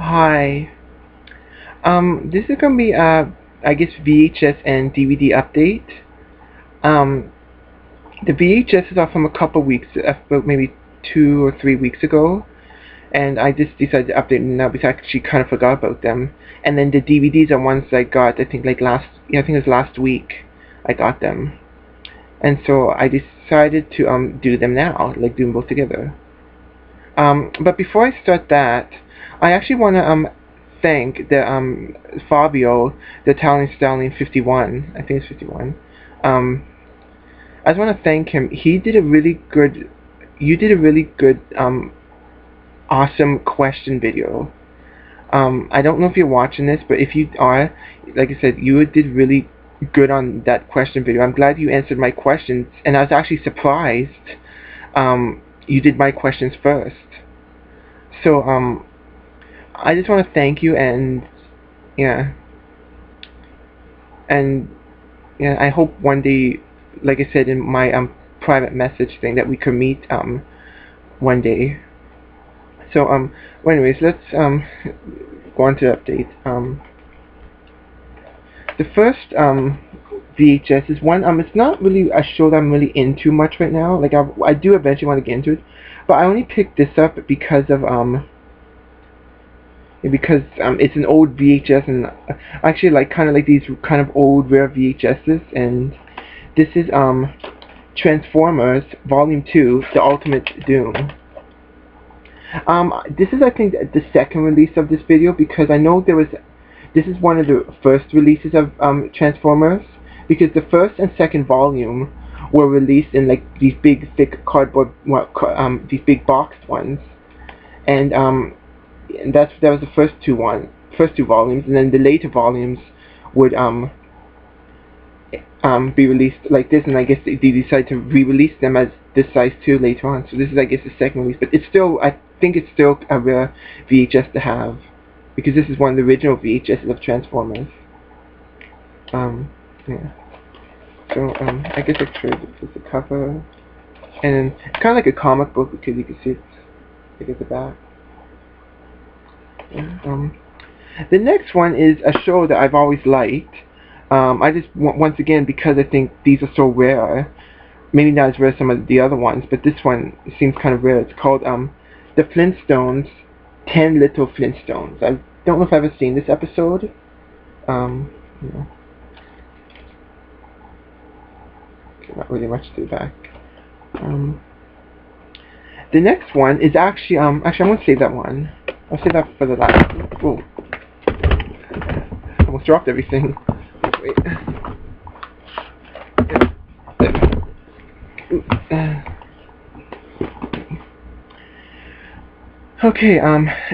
Hi. This is gonna be I guess VHS and DVD update. Um, the VHSs are from a couple weeks, about maybe 2 or 3 weeks ago, and I just decided to update them now because I actually kind of forgot about them. And then the DVDs are ones I got, I think I think it was last week I got them, and so I decided to do them now, like do them both together. But before I start that, I actually want to thank the Fabio TheItalianStallion51. I think it's 51. I just want to thank him. He did a really good. You did a really good awesome question video. I don't know if you're watching this, but if you are, like I said, you did really good on that question video. I'm glad you answered my questions, and I was actually surprised you did my questions first. So I just want to thank you, and yeah, and yeah, I hope one day, like I said in my private message thing, that we could meet one day. So well, anyways, let's go on to the update. The first VHS is one. It's not really a show that I'm really into much right now. Like I do eventually want to get into it, but I only picked this up because of it's an old VHS, and I actually like kind of like these kind of old rare VHSs, and this is Transformers Volume 2: The Ultimate Doom. This is, I think, the second release of this video, because I know this is one of the first releases of Transformers, because the first and second volume were released in like these big thick cardboard, these big boxed ones, and that was the first two volumes, and then the later volumes would be released like this, and I guess they decided to re-release them as this size too later on. So this is, I guess, the second release, but it's still, I think it's still a rare VHS to have, because this is one of the original VHSs of Transformers. Yeah. So I guess I showed this is the cover, and then kind of like a comic book, because you can see it's at the back. Yeah. The next one is a show that I've always liked. I just once again, because I think these are so rare, maybe not as rare as some of the other ones, but this one seems kind of rare. It's called The Flintstones, 10 Little Flintstones. I don't know if I've ever seen this episode. Yeah. Okay, not really much to the back. The next one is actually I won't save that one. I'll save that for the last. Oh, almost dropped everything. Wait. Okay,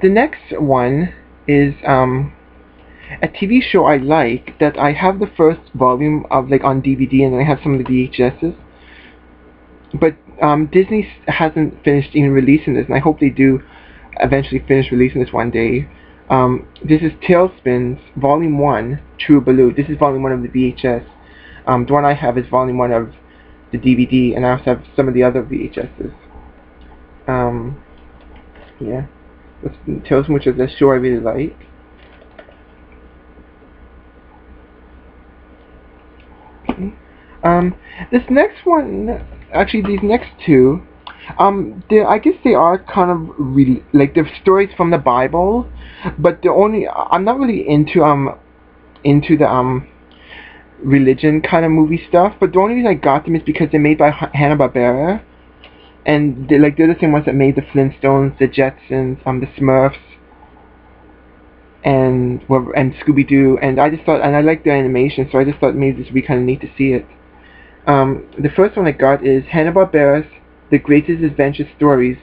the next one is a TV show I like, that I have the first volume of, like, on DVD, and I have some of the VHSs. But Disney hasn't finished even releasing this, and I hope they do eventually finish releasing this one day. This is Tailspin's Volume 1, True Blue. This is Volume 1 of the VHS. The one I have is Volume 1 of the DVD, and I also have some of the other VHSs. Yeah. Tailspin, which is a show I really like. Okay. This next one, actually these next two, I guess they are kind of really, like, they're stories from the Bible, but I'm not really into the religion kind of movie stuff, but the only reason I got them is because they're made by Hanna-Barbera, and they're the same ones that made the Flintstones, the Jetsons, the Smurfs, and Scooby-Doo, and I just thought, and I like their animation, so I just thought maybe this would be kind of neat to see it. The first one I got is Hanna-Barbera's The Greatest Adventure Stories,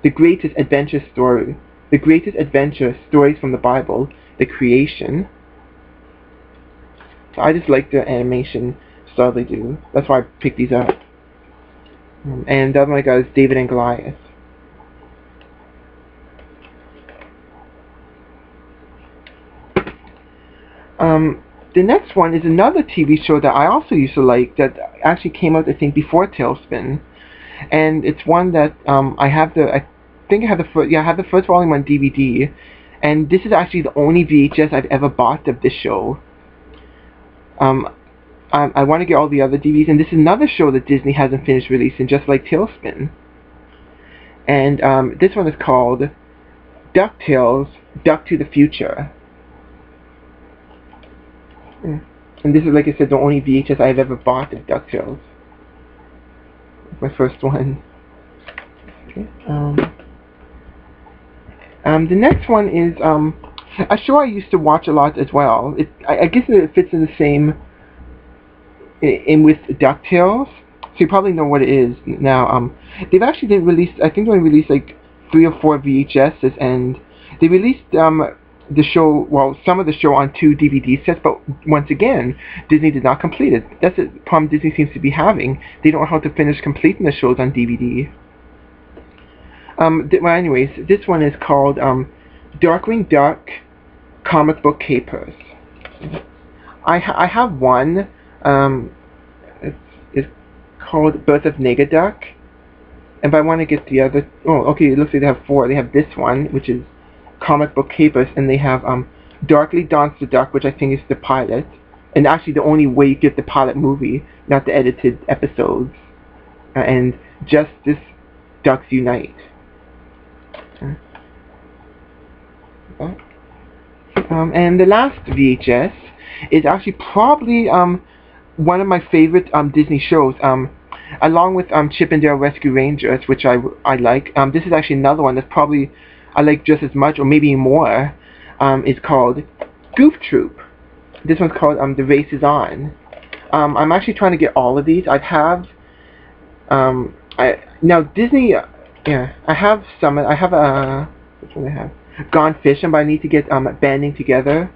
The Greatest Adventure Story, The Greatest Adventure Stories from the Bible, The Creation. So I just like the animation style they do. That's why I picked these up. And the other one I got is David and Goliath. The next one is another TV show that I also used to like, that actually came out, I think, before Tailspin, and it's one that I have the first volume on DVD, And this is actually the only VHS I've ever bought of this show. I want to get all the other DVDs, and this is another show that Disney hasn't finished releasing, just like Tailspin. And this one is called DuckTales, Duck to the Future. And this is, like I said, the only VHS I've ever bought of DuckTales. My first one. Okay. The next one is a show I used to watch a lot as well. I guess it fits in the same with DuckTales, so you probably know what it is now. They've actually didn't release. I think they released like 3 or 4 VHSs, and they released the show. Well, some of the show on 2 DVD sets, but once again, Disney did not complete it. That's the problem Disney seems to be having. They don't know how to finish completing the shows on DVD. Well, anyways, this one is called Darkwing Duck Comic Book Capers. I have one. It's called Birth of Negaduck. And if I want to get the other... Oh, okay, it looks like they have 4. They have this one, which is Comic Book Capers, and they have Darkly Dawns the Duck, which I think is the pilot. And actually the only way you get the pilot movie, not the edited episodes. And Justice Ducks Unite. And the last VHS is actually probably one of my favorite Disney shows, along with Chip and Dale Rescue Rangers, which I like. This is actually another one that's probably I like just as much, or maybe more. Is called Goof Troop. This one's called The Race Is On. I'm actually trying to get all of these. Now Disney. Yeah, I have some. I have which one I have? Gone Fishing, but I need to get Banding Together.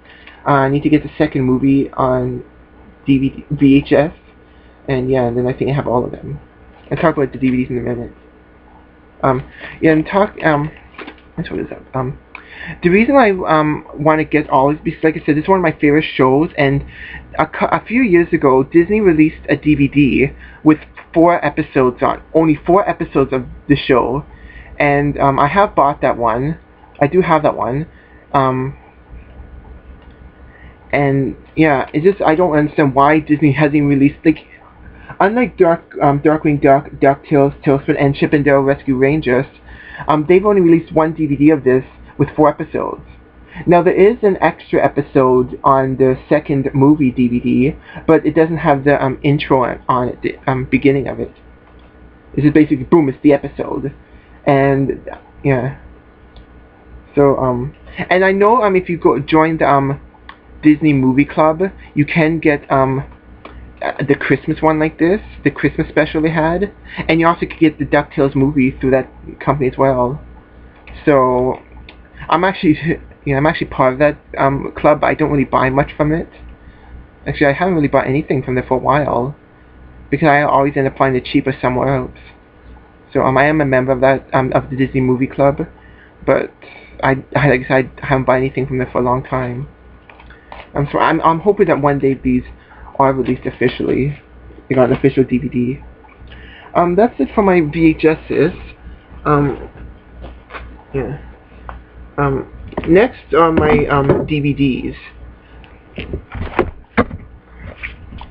I need to get the second movie on DVD, VHS, and yeah, and then I think I have all of them. I'll talk about the DVDs in a minute. Yeah, and let's what is that? The reason I want to get all is because, like I said, this is one of my favorite shows, and a few years ago, Disney released a DVD with 4 episodes on, only 4 episodes of the show, and I have bought that one. I do have that one. And yeah, it's just I don't understand why Disney hasn't released, like, unlike Darkwing Duck, DuckTales, Tailspin, and Chip and Dale Rescue Rangers, they've only released 1 DVD of this with 4 episodes. Now there is an extra episode on the second movie DVD, but it doesn't have the intro on it, the beginning of it. This is basically boom, it's the episode, and yeah. So and I know if you go join the Disney Movie Club, you can get the Christmas one like this, the Christmas special they had, and you also could get the DuckTales movie through that company as well. So I'm actually part of that club, but I don't really buy much from it. Actually, I haven't really bought anything from there for a while, because I always end up finding it cheaper somewhere else. So I am a member of that of the Disney Movie Club, but like I said, I haven't bought anything from there for a long time. So I'm hoping that one day these are released officially. They got an official DVD. That's it for my VHSs. Yeah. Next are my DVDs.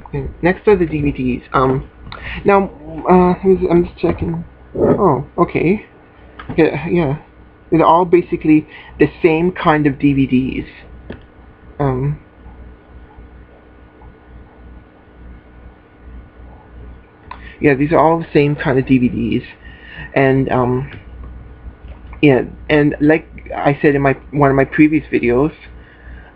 Okay, next are the DVDs. Now I'm just checking. Oh, okay. Yeah. They're all basically the same kind of DVDs. Yeah, these are all the same kind of DVDs, and yeah, and like I said in one of my previous videos,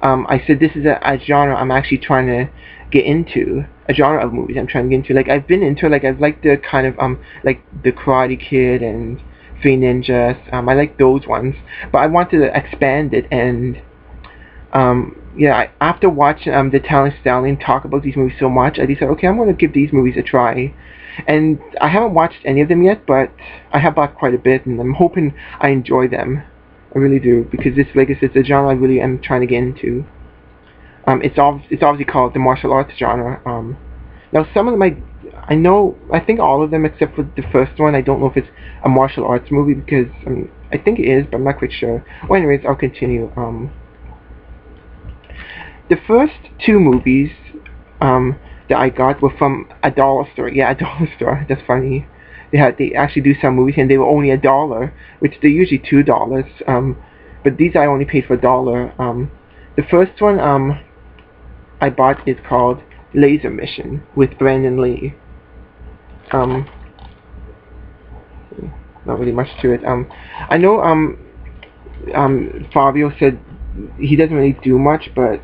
I said this is a genre I'm actually trying to get into, a genre of movies I'm trying to get into. Like I've been into, like I've liked the kind of like the Karate Kid and Three Ninjas. I like those ones, but I wanted to expand it, and yeah, after watching the Italian Stallion talk about these movies so much, I decided, okay, I'm going to give these movies a try. And I haven't watched any of them yet, but I have bought quite a bit, and I'm hoping I enjoy them. I really do, because this, like I said, it's a genre I really am trying to get into. It's obviously called the martial arts genre. Now some of them I think all of them except for the first one, I don't know if it's a martial arts movie, because I think it is, but I'm not quite sure. Well, anyways, I'll continue. The first two movies that I got were from a dollar store. Yeah, a dollar store. That's funny. They actually do some movies and they were only $1, which they're usually $2. But these I only paid for $1. The first one I bought is called Laser Mission with Brandon Lee. Not really much to it. I know Fabio said he doesn't really do much, but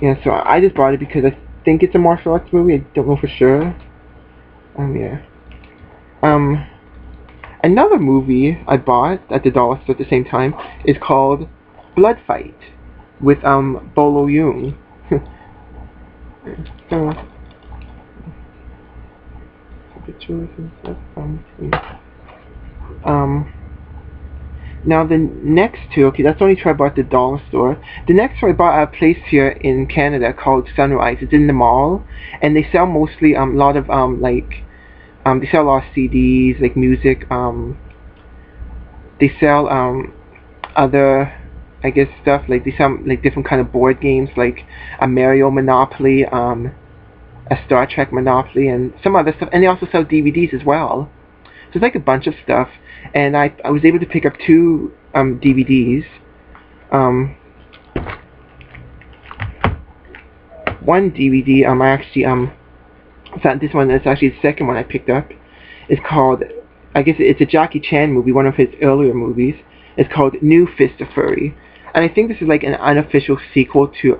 yeah, so I just bought it because I think it's a martial arts movie. I don't know for sure. Yeah. Another movie I bought at the dollar store at the same time is called Blood Fight with Bolo Yoon. So, pictures and stuff. Now the next two, okay, that's the only two I bought at the dollar store. The next one I bought at a place here in Canada called Sunrise. It's in the mall, and they sell mostly a lot of they sell a lot of CDs, like music. They sell other, I guess, stuff, like they sell like different kind of board games, like a Mario Monopoly, a Star Trek Monopoly, and some other stuff. And they also sell DVDs as well. So it's like a bunch of stuff. And I was able to pick up two DVDs. One DVD I actually this one is actually the second one I picked up. It's called, I guess it's a Jackie Chan movie, one of his earlier movies. It's called New Fist of Fury, and I think this is like an unofficial sequel to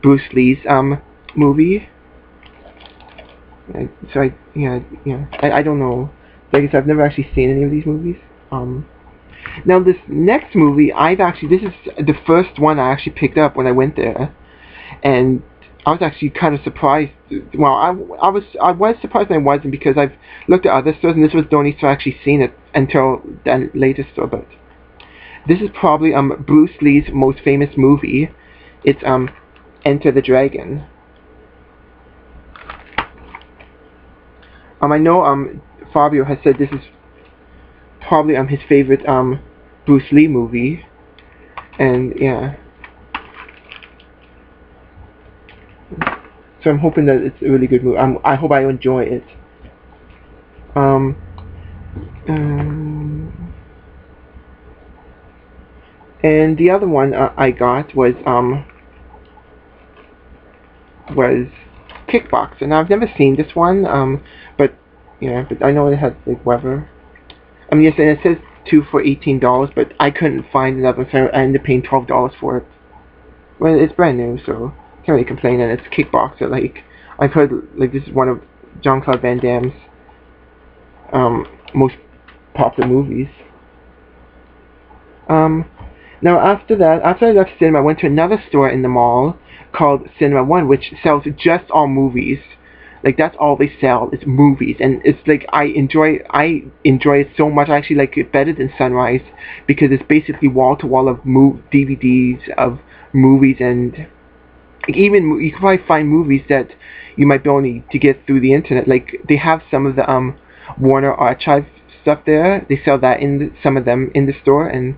Bruce Lee's movie. So I don't know. Like I said, I've never actually seen any of these movies. Now this next movie, this is the first one I actually picked up when I went there, and I was actually kind of surprised. Well, I was surprised and I wasn't, because I've looked at other stores and this was the only store I actually seen it until the latest store. But this is probably Bruce Lee's most famous movie. It's Enter the Dragon. I know Fabio has said this is probably his favorite Bruce Lee movie, and yeah. So I'm hoping that it's a really good movie. I hope I enjoy it. And the other one I got was Kickboxer. Now I've never seen this one, but yeah, but I know it has like Weather. I mean, yes, and it says 2 for $18, but I couldn't find another, so I ended up paying $12 for it. Well, it's brand new, so can't really complain. And it's Kickboxer. Like, I've heard like this is one of Jean-Claude Van Damme's most popular movies. Now after I left cinema, I went to another store in the mall called Cinema One, which sells just all movies. Like, that's all they sell is movies, and it's like I enjoy it so much. I actually like it better than Sunrise, because it's basically wall to wall of DVDs of movies, and even you can probably find movies that you might be only to get through the internet. Like, they have some of the Warner Archive stuff there. They sell that some of them in the store, and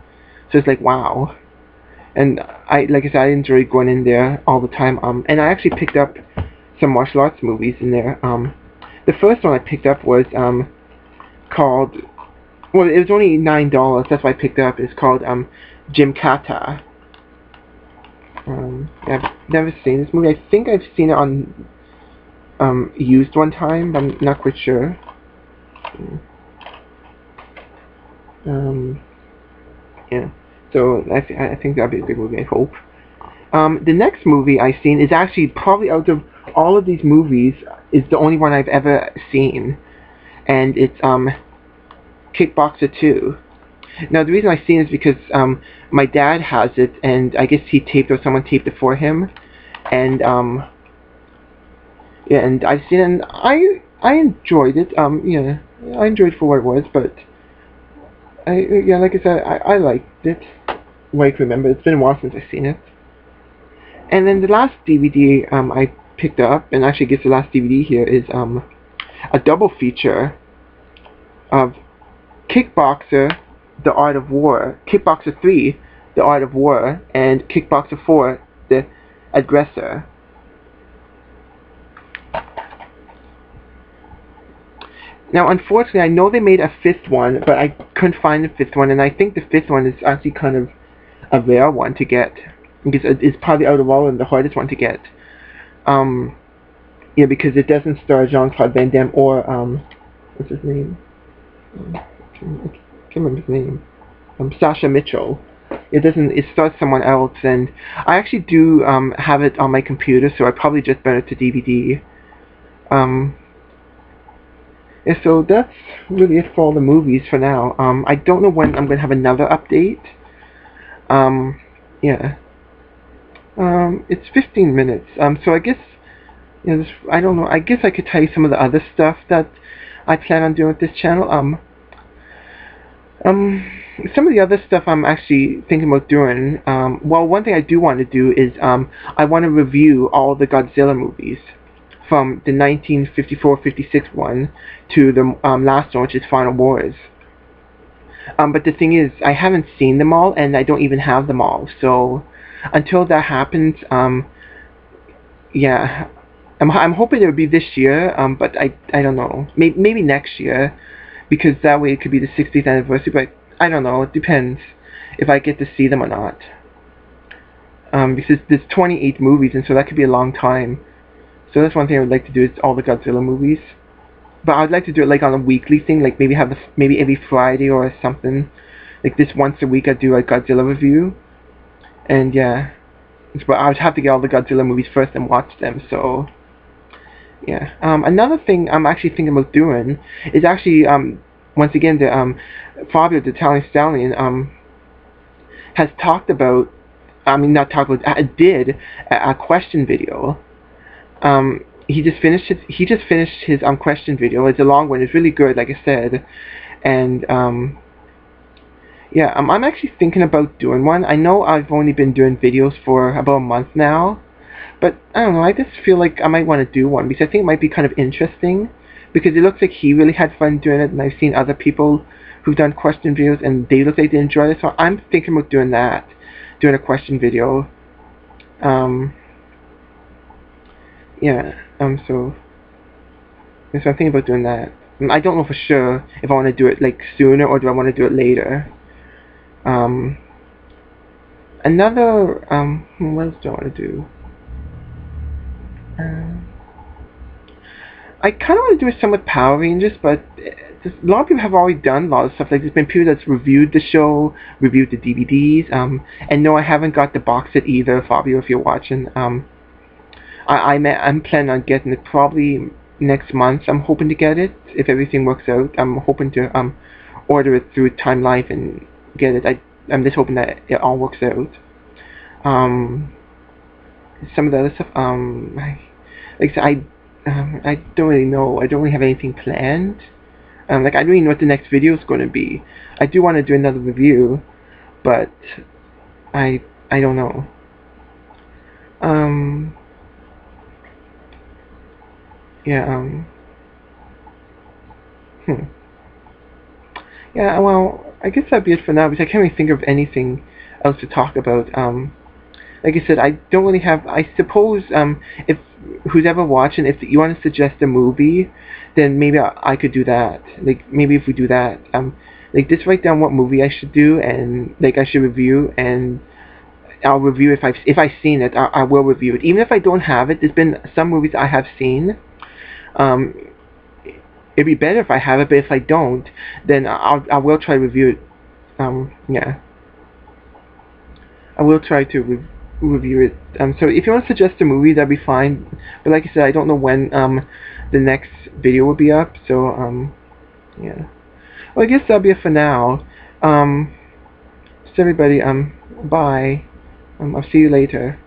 so it's like, wow. And like I said, I enjoy going in there all the time. And I actually picked up some martial arts movies in there. The first one I picked up was called, well, it was only $9. That's why I picked it up. It's called Gymkata. I've never seen this movie. I think I've seen it on used one time, but I'm not quite sure. Yeah. So I think that'd be a good movie, I hope. The next movie I've seen is actually probably out of all of these movies is the only one I've ever seen, and it's Kickboxer 2. Now the reason I've seen it is because my dad has it, and I guess he taped, or someone taped it for him, and yeah, and I've seen it, and I enjoyed it. Yeah, I enjoyed it for what it was, but like I said, I liked it. What I can remember, it's been a while since I've seen it. And then the last DVD I picked up, and actually I guess the last DVD here is a double feature of Kickboxer The Art of War, Kickboxer 3, The Art of War, and Kickboxer 4, The Aggressor. Now, unfortunately, I know they made a 5th one, but I couldn't find the 5th one, and I think the 5th one is actually kind of a rare one to get, because it's probably out of all of them the hardest one to get. Yeah, because it doesn't star Jean-Claude Van Damme or what's his name? I can't remember his name. Sasha Mitchell. It doesn't. It stars someone else, and I actually do have it on my computer, so I probably just burn it to DVD. Yeah, so that's really it for all the movies for now. I don't know when I'm gonna have another update. Yeah. It's 15 minutes. So I guess, you know, I don't know. I guess I could tell you some of the other stuff that I plan on doing with this channel. Some of the other stuff I'm actually thinking about doing. Well, one thing I do want to do is I want to review all the Godzilla movies, from the 1954-56 one to the last one, which is Final Wars. But the thing is, I haven't seen them all, and I don't even have them all. So until that happens, yeah, I'm hoping it would be this year. But I don't know. Maybe next year, because that way it could be the 60th anniversary. But I don't know. It depends if I get to see them or not. Because there's 28 movies, and so that could be a long time. So that's one thing I would like to do, is all the Godzilla movies. But I'd like to do it like on a weekly thing, like maybe have maybe every Friday or something. Like this once a week I'd do a Godzilla review. And yeah. But I would have to get all the Godzilla movies first and watch them, so yeah. Another thing I'm actually thinking about doing is actually once again the Fabio TheItalianStallion has talked about, not talked about, did a question video. He just finished his question video. It's a long one. It's really good, like I said, and yeah. I'm actually thinking about doing one. I know I've only been doing videos for about a month now, but I don't know. I just feel like I might want to do one because I think it might be kind of interesting, because it looks like he really had fun doing it, and I've seen other people who've done question videos and they look like they enjoyed it. So I'm thinking about doing that, doing a question video. Yeah, so I'm thinking about doing that. I don't know for sure if I want to do it like sooner or do I want to do it later. Another, what else do I want to do? I kind of want to do some with Power Rangers, but a lot of people have already done a lot of stuff. Like there's been people that's reviewed the show, reviewed the DVDs, and no, I haven't got the box set either, Fabio, if you're watching. I'm planning on getting it probably next month. I'm hoping to get it if everything works out. I'm hoping to order it through Time Life and get it. I'm just hoping that it all works out. Some of the other stuff, like I said, I don't really know. I don't really have anything planned. Like I don't even know what the next video is going to be. I do want to do another review, but I don't know. Yeah, yeah, well, I guess that'd be it for now, because I can't really think of anything else to talk about. Like I said, I don't really have, I suppose, if who's ever watching, if you want to suggest a movie, then maybe I could do that. Like, maybe if we do that, like, just write down what movie I should do, and, like, I should review, and I'll review if I've seen it, I will review it. Even if I don't have it, there's been some movies I have seen. It'd be better if I have it, but if I don't, then I will try to review it. Yeah, I will try to review it. So if you want to suggest a movie, that'd be fine. But like I said, I don't know when the next video will be up. So yeah. Well, I guess that'll be it for now. So everybody, bye. I'll see you later.